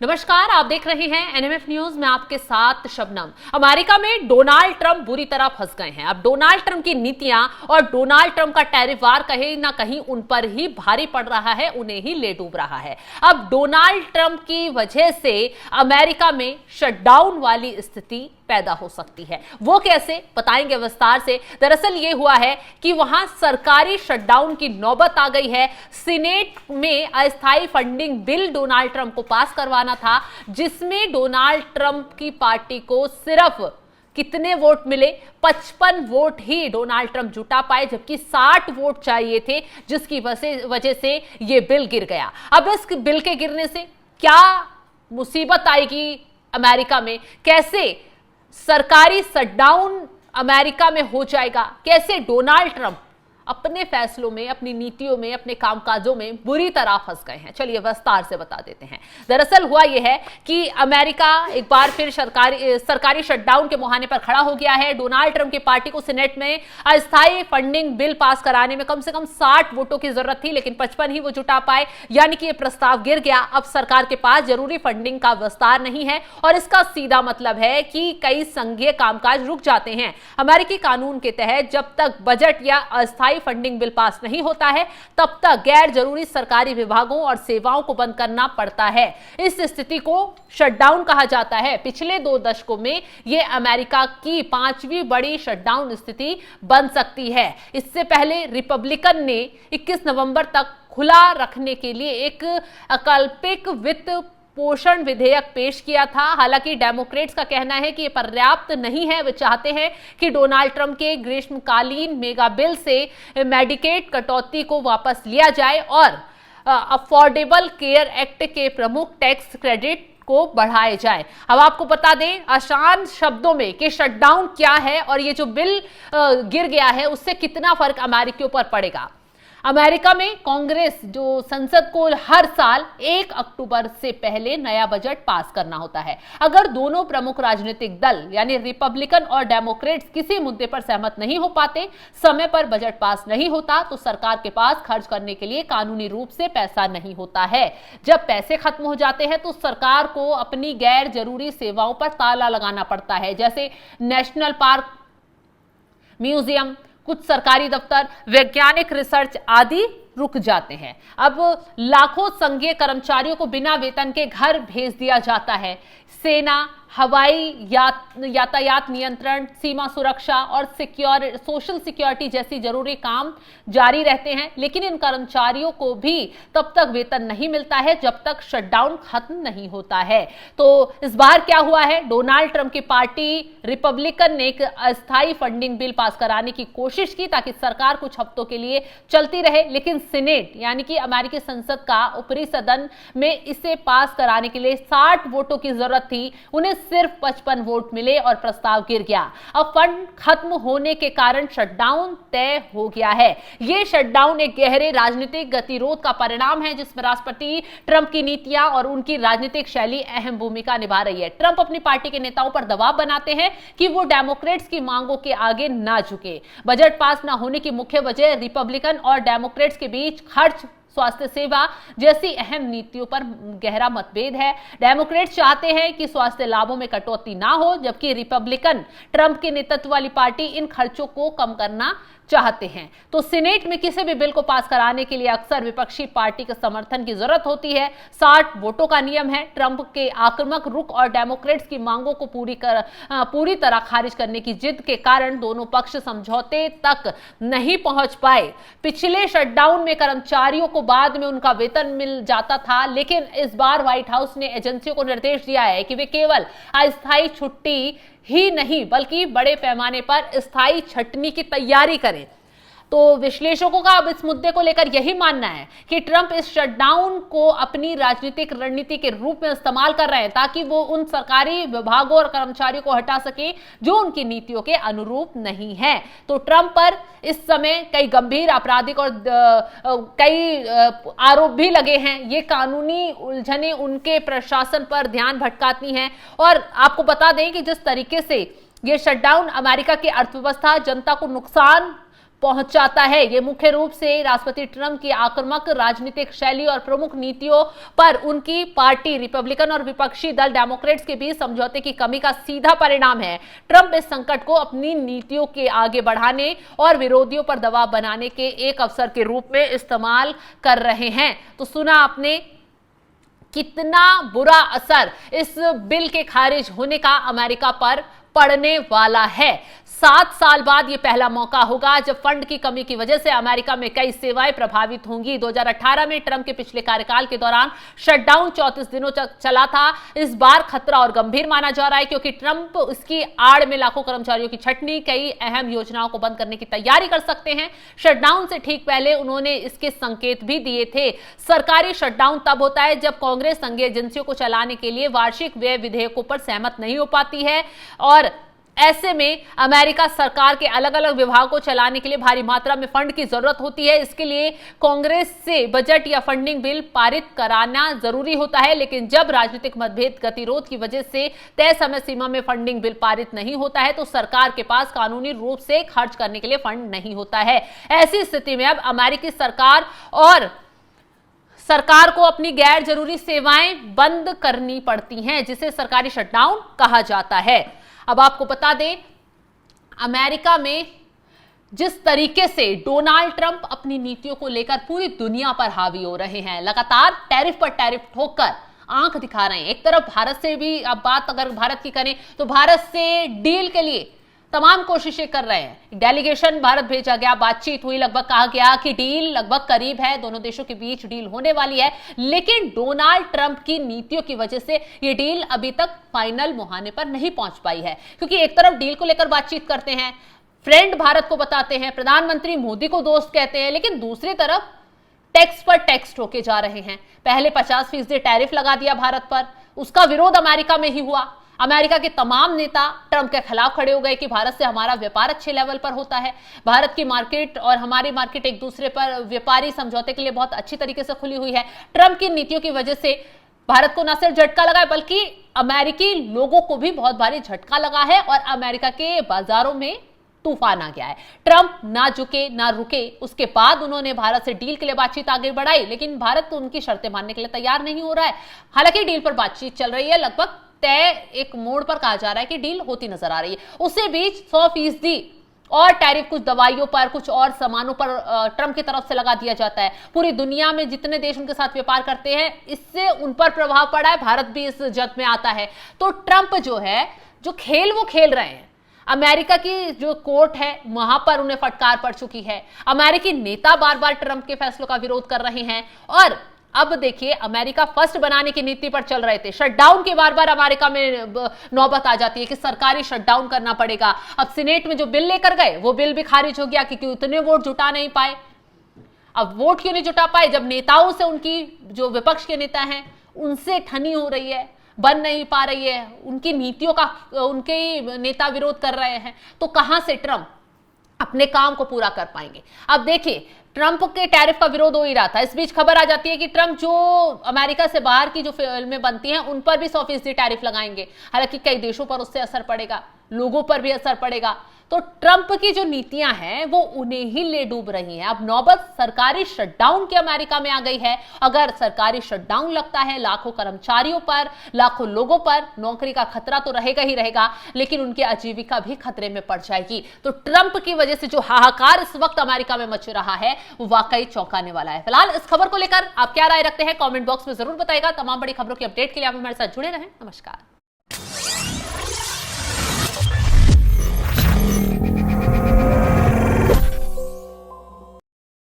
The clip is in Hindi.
नमस्कार, आप देख रहे हैं एनएमएफ न्यूज में आपके साथ शबनम। अमेरिका में डोनाल्ड ट्रंप बुरी तरह फंस गए हैं। अब डोनाल्ड ट्रंप की नीतियां और डोनाल्ड ट्रंप का टैरिफ वार कहीं ना कहीं उन पर ही भारी पड़ रहा है, उन्हें ही ले डूब रहा है। अब डोनाल्ड ट्रंप की वजह से अमेरिका में शटडाउन वाली स्थिति पैदा हो सकती है। वो कैसे, बताएंगे विस्तार से। दरअसल ये हुआ है कि वहां सरकारी शटडाउन की नौबत आ गई है। सीनेट में अस्थायी फंडिंग बिल डोनाल्ड ट्रंप को पास करवाना था, जिसमें डोनाल्ड ट्रंप की पार्टी को सिर्फ कितने वोट मिले, 55 वोट ही डोनाल्ड ट्रंप जुटा पाए, जबकि 60 वोट चाहिए थे, जिसकी वजह से यह बिल गिर गया। अब इस बिल के गिरने से क्या मुसीबत आएगी अमेरिका में, कैसे सरकारी शटडाउन अमेरिका में हो जाएगा, कैसे डोनाल्ड ट्रंप अपने फैसलों में, अपनी नीतियों में, अपने कामकाजों में बुरी तरह फंस गए हैं, चलिए विस्तार से बता देते हैं। दरअसल हुआ यह है कि अमेरिका एक बार फिर सरकारी शटडाउन के मुहाने पर खड़ा हो गया है। डोनाल्ड ट्रंप की पार्टी को सीनेट में अस्थायी फंडिंग बिल पास कराने में कम से कम 60 वोटों की जरूरत थी, लेकिन 55 ही वो जुटा पाए, यानी कि यह प्रस्ताव गिर गया। अब सरकार के पास जरूरी फंडिंग का विस्तार नहीं है और इसका सीधा मतलब है कि कई संघीय कामकाज रुक जाते हैं। अमेरिकी कानून के तहत जब तक बजट या अस्थायी फंडिंग बिल पास नहीं होता है, तब तक गैर जरूरी सरकारी विभागों और सेवाओं को बंद करना पड़ता है। इस स्थिति को शटडाउन कहा जाता है। पिछले 2 दशकों में यह अमेरिका की 5वीं बड़ी शटडाउन स्थिति बन सकती है। इससे पहले रिपब्लिकन ने 21 नवंबर तक खुला रखने के लिए एक अकल्पित वित्त पोषण विधेयक पेश किया था। हालांकि डेमोक्रेट्स का कहना है कि यह पर्याप्त नहीं है। वे चाहते हैं कि डोनाल्ड ट्रंप के ग्रीष्मकालीन मेगा बिल से मेडिकेड कटौती को वापस लिया जाए और अफोर्डेबल केयर एक्ट के प्रमुख टैक्स क्रेडिट को बढ़ाए जाए। अब आपको बता दें आसान शब्दों में कि शटडाउन क्या है और ये जो बिल गिर गया है उससे कितना फर्क अमेरिकियों पर पड़ेगा। अमेरिका में कांग्रेस जो संसद को हर साल 1 अक्टूबर से पहले नया बजट पास करना होता है। अगर दोनों प्रमुख राजनीतिक दल यानी रिपब्लिकन और डेमोक्रेट्स किसी मुद्दे पर सहमत नहीं हो पाते, समय पर बजट पास नहीं होता, तो सरकार के पास खर्च करने के लिए कानूनी रूप से पैसा नहीं होता है। जब पैसे खत्म हो जाते हैं तो सरकार को अपनी गैर जरूरी सेवाओं पर ताला लगाना पड़ता है, जैसे नेशनल पार्क, म्यूजियम, कुछ सरकारी दफ्तर, वैज्ञानिक रिसर्च आदि रुक जाते हैं। अब लाखों संघीय कर्मचारियों को बिना वेतन के घर भेज दिया जाता है। सेना, हवाई यातायात नियंत्रण, सीमा सुरक्षा और सोशल सिक्योरिटी जैसी जरूरी काम जारी रहते हैं, लेकिन इन कर्मचारियों को भी तब तक वेतन नहीं मिलता है जब तक शटडाउन खत्म नहीं होता है। तो इस बार क्या हुआ है, डोनाल्ड ट्रंप की पार्टी रिपब्लिकन ने एक अस्थायी फंडिंग बिल पास कराने की कोशिश की ताकि सरकार कुछ हफ्तों के लिए चलती रहे, लेकिन सीनेट यानी कि अमेरिकी संसद का ऊपरी सदन में इसे पास कराने के लिए 60 वोटों की जरूरत थी। उन्हें सिर्फ 55 वोट मिले और प्रस्ताव गिर गया। अब फंड खत्म होने के कारण शटडाउन तय हो गया है। यह शटडाउन एक गहरे राजनीतिक गतिरोध का परिणाम है, जिसमें राष्ट्रपति ट्रंप की नीतियां और उनकी राजनीतिक शैली अहम भूमिका निभा रही है। ट्रंप अपनी पार्टी के नेताओं पर दबाव बनाते हैं कि वो डेमोक्रेट्स की मांगों के आगे ना झुके। बजट पास ना होने की मुख्य वजह रिपब्लिकन और डेमोक्रेट्स के बीच खर्च, स्वास्थ्य सेवा जैसी अहम नीतियों पर गहरा मतभेद है। डेमोक्रेट्स चाहते हैं कि स्वास्थ्य लाभों में कटौती ना हो, जबकि रिपब्लिकन ट्रंप के नेतृत्व वाली पार्टी इन खर्चों को कम करना चाहते हैं। तो सीनेट में किसी भी बिल को पास कराने के लिए अक्सर विपक्षी पार्टी के समर्थन की जरूरत होती है। 60 वोटों का नियम है। ट्रंप के आक्रामक रुख और डेमोक्रेट्स की मांगों को पूरी तरह खारिज करने की जिद के कारण दोनों पक्ष समझौते तक नहीं पहुंच पाए। पिछले शटडाउन में कर्मचारियों को बाद में उनका वेतन मिल जाता था, लेकिन इस बार व्हाइट हाउस ने एजेंसियों को निर्देश दिया है कि वे केवल अस्थायी छुट्टी ही नहीं बल्कि बड़े पैमाने पर स्थायी छंटनी की तैयारी करें। तो विश्लेषकों का अब इस मुद्दे को लेकर यही मानना है कि ट्रंप इस शटडाउन को अपनी राजनीतिक रणनीति के रूप में इस्तेमाल कर रहे हैं ताकि वो उन सरकारी विभागों और कर्मचारियों को हटा सके जो उनकी नीतियों के अनुरूप नहीं है। तो ट्रंप पर इस समय कई गंभीर आपराधिक और कई आरोप भी लगे हैं। ये कानूनी उलझने उनके प्रशासन पर ध्यान भटकाती हैं और आपको बता दें कि जिस तरीके से ये शटडाउन अमेरिका की अर्थव्यवस्था, जनता को नुकसान पहुंचाता है। ये मुख्य रूप से राष्ट्रपति ट्रंप की आक्रामक राजनीतिक शैली और प्रमुख नीतियों पर उनकी पार्टी रिपब्लिकन और विपक्षी दल डेमोक्रेट्स के बीच समझौते की कमी का सीधा परिणाम है। ट्रंप इस संकट को अपनी नीतियों के आगे बढ़ाने और विरोधियों पर दबाव बनाने के एक अवसर के रूप में इस्तेमाल कर रहे हैं। तो सुना आपने कितना बुरा असर इस बिल के खारिज होने का अमेरिका पर पड़ने वाला है। 7 साल बाद यह पहला मौका होगा जब फंड की कमी की वजह से अमेरिका में कई सेवाएं प्रभावित होंगी। 2018 में ट्रंप के पिछले कार्यकाल के दौरान शटडाउन 34 दिनों तक चला था। इस बार खतरा और गंभीर माना जा रहा है क्योंकि ट्रंप इसकी आड़ में लाखों कर्मचारियों की छटनी, कई अहम योजनाओं को बंद करने की तैयारी कर सकते हैं। शटडाउन से ठीक पहले उन्होंने इसके संकेत भी दिए थे। सरकारी शटडाउन तब होता है जब कांग्रेस संघीय एजेंसियों को चलाने के लिए वार्षिक व्यय विधेयकों पर सहमत नहीं हो पाती है और ऐसे में अमेरिका सरकार के अलग अलग विभागों को चलाने के लिए भारी मात्रा में फंड की जरूरत होती है। इसके लिए कांग्रेस से बजट या फंडिंग बिल पारित कराना जरूरी होता है, लेकिन जब राजनीतिक मतभेद गतिरोध की वजह से तय समय सीमा में फंडिंग बिल पारित नहीं होता है तो सरकार के पास कानूनी रूप से खर्च करने के लिए फंड नहीं होता है। ऐसी स्थिति में अब अमेरिकी सरकार को अपनी गैर जरूरी सेवाएं बंद करनी पड़ती हैं, जिसे सरकारी शटडाउन कहा जाता है। अब आपको बता दें, अमेरिका में जिस तरीके से डोनाल्ड ट्रंप अपनी नीतियों को लेकर पूरी दुनिया पर हावी हो रहे हैं, लगातार टैरिफ पर टैरिफ ठोककर आंख दिखा रहे हैं। एक तरफ भारत से भी, अब बात अगर भारत की करें तो भारत से डील के लिए तमाम कोशिशें कर रहे हैं। डेलीगेशन भारत भेजा गया, बातचीत हुई, लगभग कहा गया कि डील लगभग करीब है, दोनों देशों के बीच डील होने वाली है। लेकिन डोनाल्ड ट्रंप की नीतियों की वजह से यह डील अभी तक फाइनल मुहाने पर नहीं पहुंच पाई है, क्योंकि एक तरफ डील को लेकर बातचीत करते हैं, फ्रेंड भारत को बताते हैं, प्रधानमंत्री मोदी को दोस्त कहते हैं, लेकिन दूसरी तरफ टैक्स पर टैक्स ठोके जा रहे हैं। पहले 50% टैरिफ लगा दिया भारत पर, उसका विरोध अमेरिका में ही हुआ। अमेरिका के तमाम नेता ट्रंप के खिलाफ खड़े हो गए कि भारत से हमारा व्यापार अच्छे लेवल पर होता है, भारत की मार्केट और हमारी मार्केट एक दूसरे पर व्यापारी समझौते के लिए बहुत अच्छी तरीके से खुली हुई है। ट्रंप की नीतियों की वजह से भारत को न सिर्फ झटका लगा है बल्कि अमेरिकी लोगों को भी बहुत भारी झटका लगा है और अमेरिका के बाजारों में तूफान आ गया है। ट्रंप ना झुके ना रुके, उसके बाद उन्होंने भारत से डील के लिए बातचीत आगे बढ़ाई, लेकिन भारत तो उनकी शर्तें मानने के लिए तैयार नहीं हो रहा है। हालांकि डील पर बातचीत चल रही है, लगभग तय एक मोड़ पर कहा जा रहा है कि डील होती नजर आ रही है। उससे बीच 100% और टैरिफ कुछ दवाइयों पर, कुछ और सामानों पर ट्रंप की तरफ से लगा दिया जाता है। पूरी दुनिया में जितने देश उनके साथ व्यापार करते हैं, इससे उन पर प्रभाव पड़ा है, भारत भी इस जग में आता है। तो ट्रंप जो है, जो खेल वो खेल रहे हैं, अमेरिका की जो कोर्ट है वहां पर उन्हें फटकार पड़ चुकी है। अमेरिकी नेता बार बार ट्रंप के फैसलों का विरोध कर रहे हैं और अब देखिए, अमेरिका फर्स्ट बनाने की नीति पर चल रहे थे, शटडाउन के बार बार अमेरिका में नौबत आ जाती है कि सरकारी शटडाउन करना पड़ेगा। अब सीनेट में जो बिल लेकर गए वो बिल भी खारिज हो गया क्योंकि उतने वोट जुटा नहीं पाए। अब वोट क्यों नहीं जुटा पाए? जब नेताओं से, उनकी जो विपक्ष के नेता हैं उनसे ठनी हो रही है, बन नहीं पा रही है, उनकी नीतियों का उनके नेता विरोध कर रहे हैं, तो कहां से ट्रंप अपने काम को पूरा कर पाएंगे? अब देखिए, ट्रंप के टैरिफ का विरोध हो ही रहा था, इस बीच खबर आ जाती है कि ट्रंप जो अमेरिका से बाहर की जो फिल्में बनती हैं उन पर भी 100% टैरिफ लगाएंगे। हालांकि कई देशों पर उससे असर पड़ेगा, लोगों पर भी असर पड़ेगा। तो ट्रंप की जो नीतियां हैं वो उन्हें ही ले डूब रही हैं। अब नौबत सरकारी शटडाउन की अमेरिका में आ गई है। अगर सरकारी शटडाउन लगता है, लाखों कर्मचारियों पर, लाखों लोगों पर नौकरी का खतरा तो रहेगा ही रहेगा, लेकिन उनकी आजीविका भी खतरे में पड़ जाएगी। तो ट्रंप की वजह से जो हाहाकार इस वक्त अमेरिका में मच रहा है वो वाकई चौंकाने वाला है। फिलहाल इस खबर को लेकर आप क्या राय रखते हैं, कमेंट बॉक्स में जरूर बताइएगा। तमाम बड़ी खबरों की अपडेट के लिए आप हमारे साथ जुड़े रहें। नमस्कार।